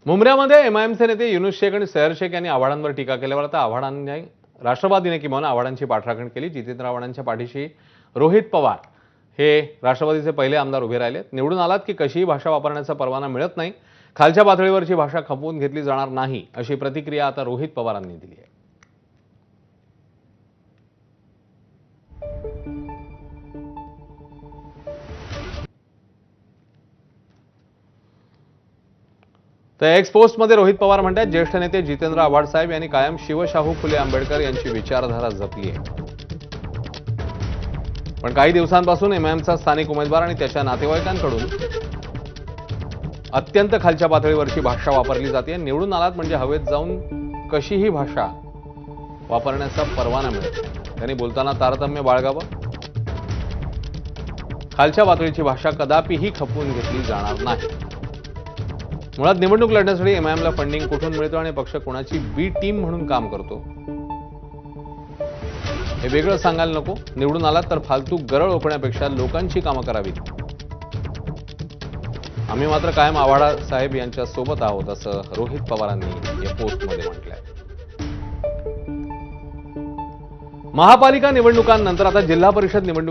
मुंबऱ्यामध्ये एमआयएमचे नेते युनुस शेख आणि सैयद शेख यांनी आव्हाडांवर टीका केल्यावर आता आव्हाडांनी राष्ट्रवादीने किमान आव्हाडांची पाठराखण केली। जितेंद्र आव्हाडांच्या पाठीशी रोहित पवार हे राष्ट्रवादीचे पहिले आमदार उभे राहिले। निवडून आलात की कशीही भाषा वापरण्याचा परवाना मिळत नाही, खालच्या पातळीवरची भाषा खपवून घेतली जाणार नाही, अशी प्रतिक्रिया आता रोहित पवारांनी दिली आहे। तर एक्स पोस्टमध्ये रोहित पवार म्हणतात, ज्येष्ठ नेते जितेंद्र आव्हाड साहेब यांनी कायम शिवशाहू फुले आंबेडकर यांची विचारधारा जपली आहे। पण काही दिवसांपासून एमआयएमचा स्थानिक उमेदवार आणि त्याच्या नातेवाईकांकडून अत्यंत खालच्या पातळीवरची भाषा वापरली जाते। निवडून आलात म्हणजे हवेत जाऊन कशीही भाषा वापरण्याचा परवाना मिळत नाही। त्यांनी बोलताना तारतम्य बाळगावं। खालच्या पातळीची भाषा कदापिही खपवून घेतली जाणार नाही। मुळात निवडणूक लढण्यासाठी एमआयएमला फंडिंग कुठून मिळतो आणि पक्ष कोणाची बी टीम म्हणून काम करतो हे वेगळं सांगायला नको। निवडून आलात तर फालतू गरळ ओकण्यापेक्षा लोकांची कामं करावीत। आम्ही मात्र कायम आव्हाड साहेब यांच्या सोबत आहोत, असं रोहित पवारांनी या पोस्टमध्ये म्हटलंय। महापालिका निवडणुकांनंतर आता जिल्हा परिषद निवडणुकीत